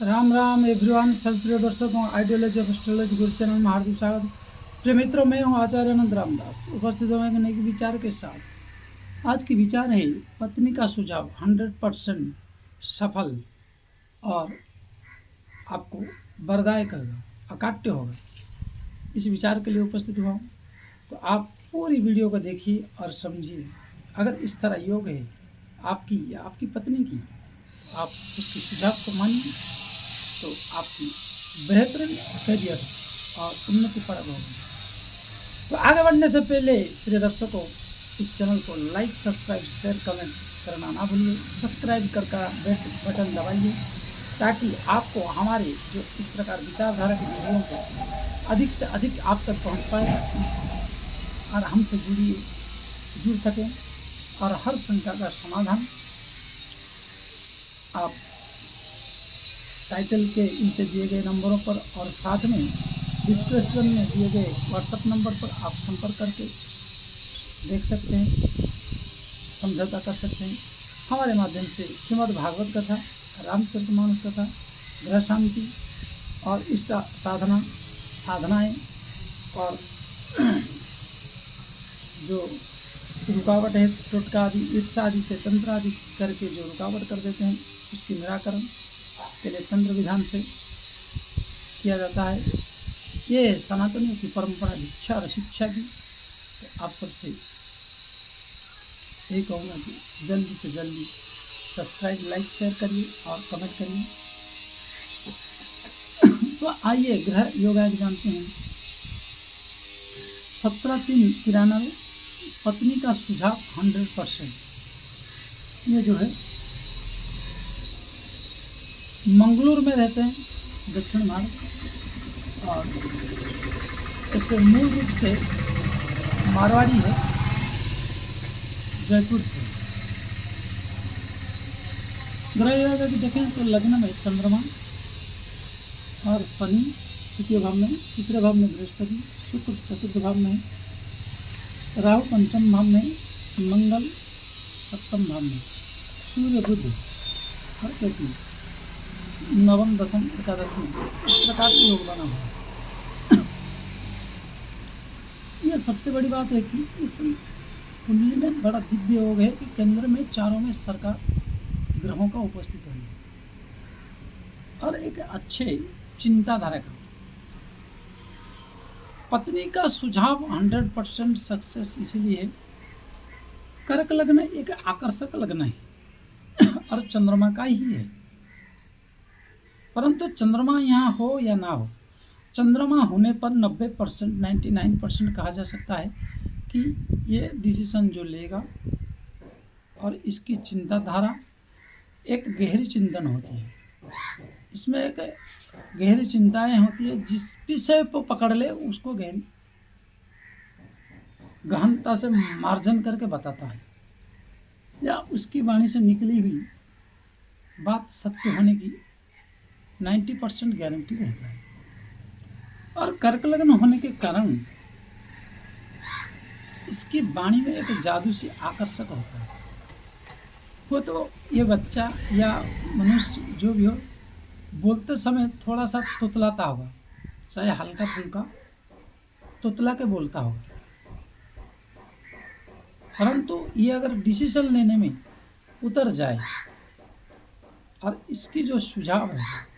Ram Ram everyone. सब प्रिय दर्शकों, ideology of astrology Guru channel में हार्दिक स्वागत। प्रिय मित्रों, मैं हूँ आचार्य अनंत रामदास, उपस्थित हूँ एक नए विचार के साथ। आज की विचार है पत्नी का सुझाव 100% सफल और आपको वरदायक करेगा, अकाट्य होगा। इस विचार के लिए उपस्थित हुआ हूँ, तो आप पूरी वीडियो को देखिए और समझिए। अगर इस तरह योग है आपकी या आपकी पत्नी की, आप उसके सुझाव को मानिए तो आपकी बेहतरीन करियर और उन्नति पर होगी। तो आगे बढ़ने से पहले प्रिय दर्शकों, इस चैनल को लाइक, सब्सक्राइब, शेयर, कमेंट करना ना भूलिए। सब्सक्राइब कर बेल बटन दबाइए ताकि आपको हमारे जो इस प्रकार विचारधारा की वीडियो को अधिक से अधिक आप तक पहुंच पाए और हमसे जुड़ सकें और हर शंका का समाधान आप टाइटल के इनसे दिए गए नंबरों पर और साथ में डिस्क्रिप्शन में दिए गए व्हाट्सएप नंबर पर आप संपर्क करके देख सकते हैं, समझौता कर सकते हैं। हमारे माध्यम से श्रीमद् भागवत कथा, रामचरितमानस कथा, ग्रह शांति और इष्ट साधनाएं और जो रुकावट है, टोटका आदि, ईर्षा आदि से तंत्र आदि करके जो रुकावट कर देते हैं, उसकी निराकरण के लिए तंत्र विधान से किया जाता है। ये सनातनियों की परंपरा, दीक्षा और शिक्षा की। तो आप सबसे यही कहूँगा कि जल्दी से जल्दी सब्सक्राइब, लाइक, शेयर करिए और कमेंट करिए। तो आइए ग्रह योगा जानते हैं। 17/3/93 पत्नी का सुझाव 100%। ये जो है मंगलूर में रहते हैं, दक्षिण भारत, और इससे मूल रूप से मारवाड़ी है, जयपुर से। ग्रह योगा की देखें तो लग्न में चंद्रमा और शनि तृतीय भाव में, तीसरे भाव में बृहस्पति, शुक्र चतुर्थ भाव में, राहु पंचम भाव में, मंगल सप्तम भाव में, सूर्य बुध और केतु नवम दशम एकादश में। इस प्रकार का योग बना हुआ है। यह सबसे बड़ी बात है कि इस कुंडली में बड़ा दिव्य योग है कि केंद्र में चारों में सरकार ग्रहों का उपस्थित है और एक अच्छे चिंताधारा का। पत्नी का सुझाव 100% सक्सेस इसलिए है, कर्क लग्न एक आकर्षक लग्न है और चंद्रमा का ही है। परंतु चंद्रमा यहाँ हो या ना हो, चंद्रमा होने पर 90%, 99% कहा जा सकता है कि ये डिसीजन जो लेगा और इसकी चिंताधारा एक गहरी चिंतन होती है। इसमें एक गहरी चिंताएं होती है, जिस विषय को पकड़ ले उसको गहरी गहनता से मार्जन करके बताता है, या उसकी वाणी से निकली हुई बात सत्य होने की 90% गारंटी रहता है। और कर्क लग्न होने के कारण इसकी वाणी में एक जादू से आकर्षक होता है। वो तो ये बच्चा या मनुष्य जो भी हो, बोलते समय थोड़ा सा तुतलाता होगा, चाहे हल्का फुल्का तुतला के बोलता होगा, परंतु ये अगर डिसीजन लेने में उतर जाए और इसकी जो सुझाव है,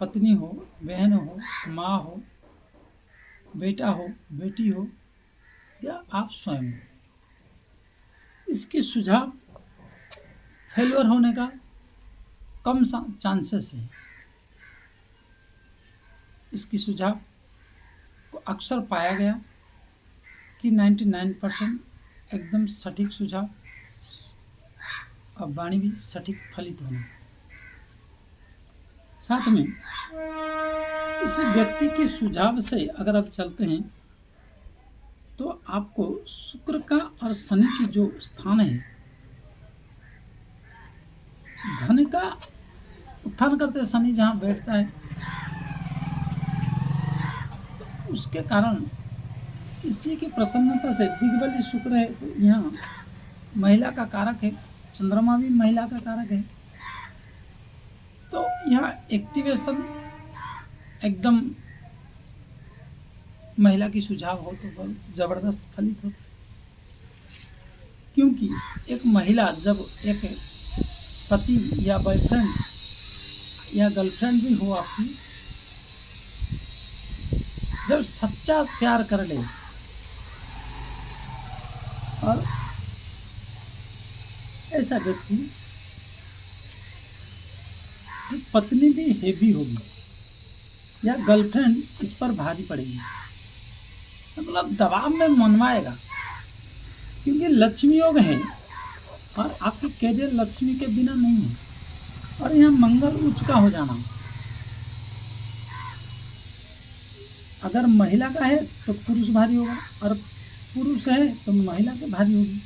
पत्नी हो, बहन हो, माँ हो, बेटा हो, बेटी हो या आप स्वयं हो, इसकी सुझाव फेल्योर होने का कम चांसेस है। इसकी सुझाव को अक्सर पाया गया कि 99% एकदम सटीक सुझाव और वाणी भी सटीक फलित होना। साथ में इस व्यक्ति के सुझाव से अगर आप चलते हैं तो आपको शुक्र का और शनि की जो स्थान है, धन का उत्थान करते शनि जहाँ बैठता है, तो उसके कारण इसी की प्रसन्नता से दिग्बली शुक्र है, तो यहाँ महिला का कारक है, चंद्रमा भी महिला का कारक है, तो यहाँ एक्टिवेशन एकदम महिला की सुझाव हो तो बहुत ज़बरदस्त फलित होता है, क्योंकि एक महिला जब एक पति या बॉयफ्रेंड या गर्लफ्रेंड भी हो आपकी, जब सच्चा प्यार कर ले और ऐसा व्यक्ति की पत्नी भी हेवी होगी या गर्लफ्रेंड इस पर भारी पड़ेगी, मतलब दबाव में मनवाएगा, क्योंकि लक्ष्मी योग है और आपकी कैरियर लक्ष्मी के बिना नहीं है। और यहाँ मंगल उच्च का हो जाना, अगर महिला का है तो पुरुष भारी होगा और पुरुष है तो महिला के भारी होगी।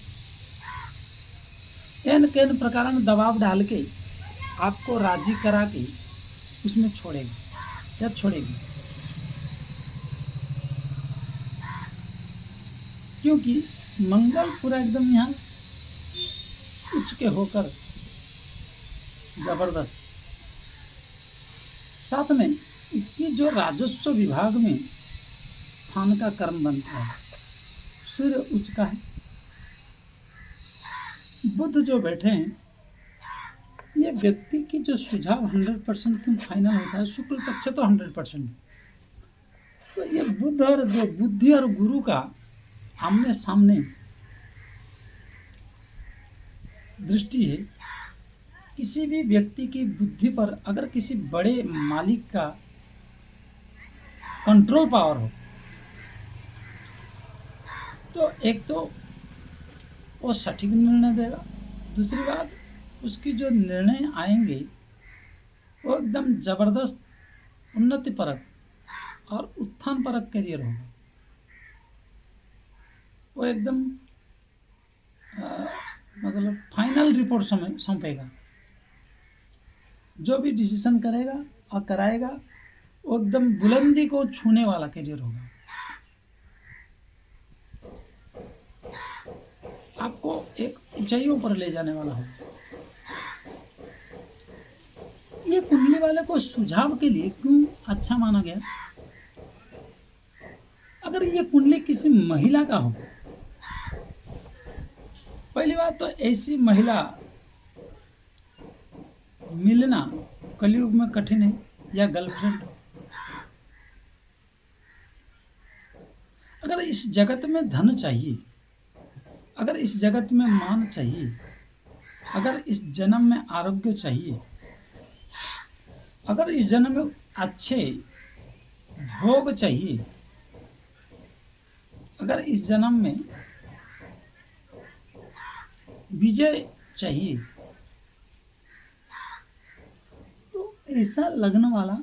कैन प्रकार में दबाव डाल के आपको राजी करा के उसमें छोड़ेगा या छोड़ेगी, क्योंकि मंगल पूरा एकदम यहाँ उच्च के होकर जबरदस्त। साथ में इसकी जो राजस्व विभाग में स्थान का कर्म बनता है, सूर्य उच्च का है, बुध जो बैठे हैं, ये व्यक्ति की जो सुझाव 100% क्यों फाइनल होता है, शुक्ल पक्ष तो 100%। तो ये बुध और जो बुद्धि और गुरु का आमने सामने दृष्टि है, किसी भी व्यक्ति की बुद्धि पर अगर किसी बड़े मालिक का कंट्रोल पावर हो तो एक तो वो सटीक निर्णय देगा, दूसरी बात उसकी जो निर्णय आएंगे वो एकदम जबरदस्त उन्नति परक और उत्थान परक करियर होगा। वो एकदम मतलब फाइनल रिपोर्ट सौंपेगा, जो भी डिसीजन करेगा और कराएगा वो एकदम बुलंदी को छूने वाला करियर होगा। आपको एक ऊंचाइयों पर ले जाने वाला होगा। ये कुंडली वाले को सुझाव के लिए क्यों अच्छा माना गया? अगर ये कुंडली किसी महिला का हो, पहली बात तो ऐसी महिला मिलना कलयुग में कठिन है, या गर्लफ्रेंड। अगर इस जगत में धन चाहिए, अगर इस जगत में मान चाहिए, अगर इस जन्म में आरोग्य चाहिए, अगर इस जन्म में अच्छे भोग चाहिए, अगर इस जन्म में विजय चाहिए, तो ऐसा लगने वाला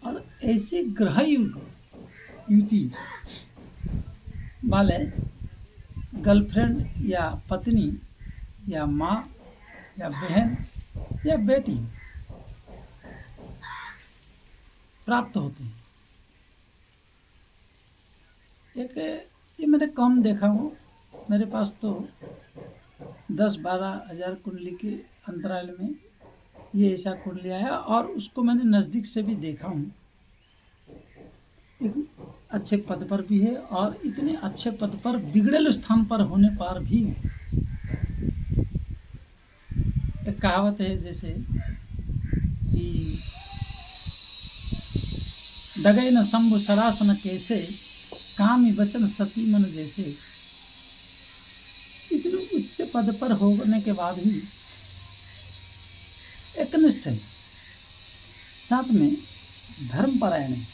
और ऐसे ग्रह युति वाले गर्लफ्रेंड या पत्नी या माँ या बहन या बेटी प्राप्त होते हैं। एक ये मैंने कम देखा हूँ, मेरे पास तो 10-12 हज़ार कुंडली के अंतराल में ये ऐसा कुंडली आया, और उसको मैंने नज़दीक से भी देखा हूँ। एक अच्छे पद पर भी है, और इतने अच्छे पद पर बिगड़ेल स्थान पर होने पर भी एक कहावत है जैसे कि डगै न शंभु सरासन कैसे, कामी वचन सती मन जैसे। इतने उच्च पद पर होने के बाद भी एकनिष्ठ है, साथ में धर्मपरायण है,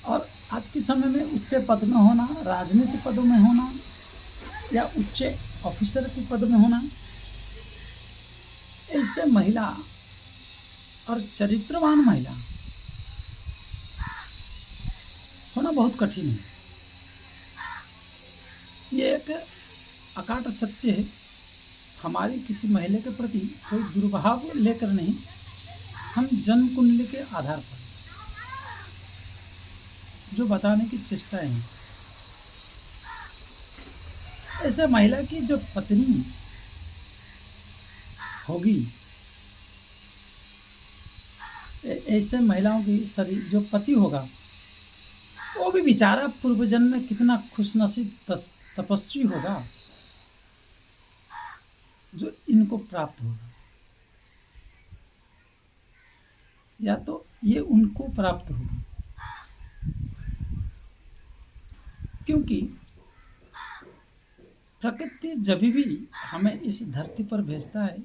और आज के समय में उच्च पद में होना, राजनीतिक पदों में होना या उच्च ऑफिसर के पद में होना, ऐसे महिला और चरित्रवान महिला होना बहुत कठिन है। ये एक अकाट सत्य है। हमारी किसी महिला के प्रति कोई दुर्भाव लेकर नहीं, हम जन्म कुंडली के आधार पर जो बताने की चेष्टा है, ऐसे महिला की जो पत्नी होगी, ऐसे महिलाओं की शरीर जो पति होगा वो भी बेचारा पूर्व जन्म में कितना खुशनसीब तपस्वी होगा जो इनको प्राप्त होगा, या तो ये उनको प्राप्त होगी। क्योंकि प्रकृति जब भी हमें इस धरती पर भेजता है,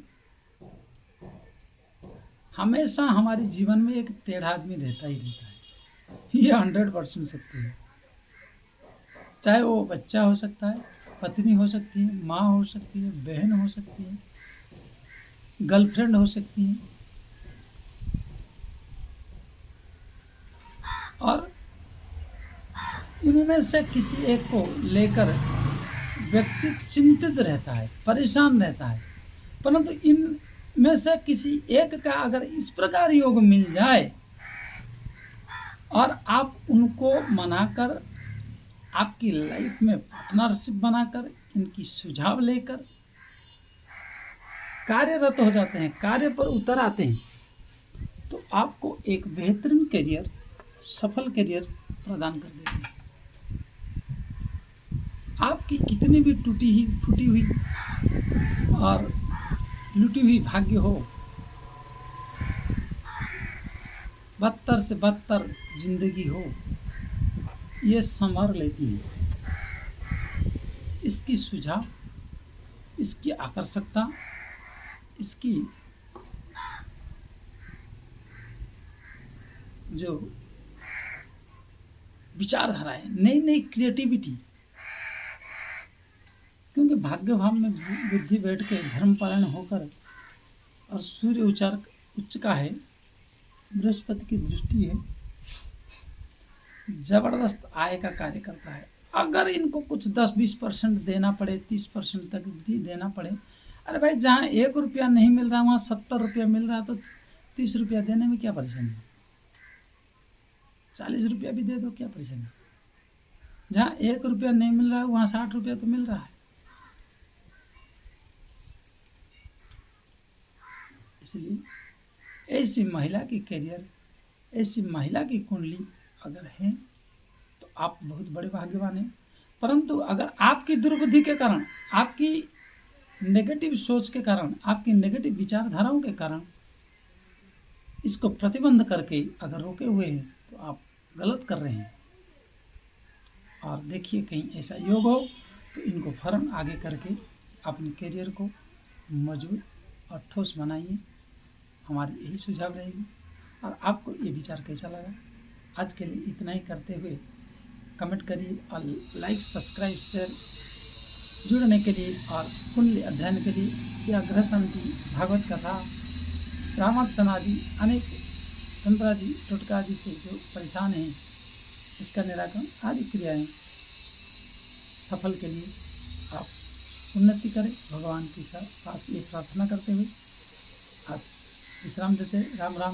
हमेशा हमारे जीवन में एक टेढ़ा आदमी रहता ही रहता है। ये 100% सत्य है। चाहे वो बच्चा हो सकता है, पत्नी हो सकती है, माँ हो सकती है, बहन हो सकती है, गर्लफ्रेंड हो सकती है, और इनमें से किसी एक को लेकर व्यक्ति चिंतित रहता है, परेशान रहता है। परंतु इन में से किसी एक का अगर इस प्रकार योग मिल जाए और आप उनको मनाकर आपकी लाइफ में पार्टनरशिप बनाकर इनकी सुझाव लेकर कार्यरत हो जाते हैं, कार्य पर उतर आते हैं, तो आपको एक बेहतरीन करियर, सफल करियर प्रदान कर देते हैं। आपकी कितनी भी टूटी ही फूटी हुई और लुटी हुई भाग्य हो, बदतर से बदतर जिंदगी हो, ये संवार लेती है। इसकी सुझाव, इसकी आकर्षकता, इसकी जो विचारधारा है, नई नई क्रिएटिविटी, क्योंकि भाग्य भाव में बुद्धि बैठ के धर्मपरायण होकर और सूर्य उच्च का है, बृहस्पति की दृष्टि है, जबरदस्त आय का कार्य करता है। अगर इनको कुछ 10-20% देना पड़े, 30% तक भी देना पड़े, अरे भाई जहाँ 1 रुपया नहीं मिल रहा वहाँ 70 रुपया मिल रहा, तो 30 रुपया देने में क्या परेशानी है? 40 रुपया भी दे दो, क्या परेशानी है? जहाँ 1 रुपया नहीं मिल रहा है वहाँ 60 रुपया तो मिल रहा है। इसलिए ऐसी महिला की करियर, ऐसी महिला की कुंडली अगर है तो आप बहुत बड़े भाग्यवान हैं। परंतु अगर आपकी दुर्बुद्धि के कारण, आपकी नेगेटिव सोच के कारण, आपकी नेगेटिव विचारधाराओं के कारण इसको प्रतिबंध करके अगर रोके हुए हैं तो आप गलत कर रहे हैं। और देखिए कहीं ऐसा योग हो तो इनको फौरन आगे करके अपने करियर को मजबूत और ठोस बनाइए, हमारी यही सुझाव रहेगी। और आपको ये विचार कैसा लगा? आज के लिए इतना ही करते हुए कमेंट करिए और लाइक, सब्सक्राइब, शेयर जुड़ने के लिए और कुंडली अध्ययन के लिए या ग्रह शांति, भागवत कथा, रामायण आदि अनेक तंत्र आदि टोटका आदि से जो परेशान हैं इसका निराकरण आदि क्रियाएँ सफल के लिए आप उन्नति करें, भगवान के पास ये प्रार्थना करते हुए आप विश्राम देते। राम राम।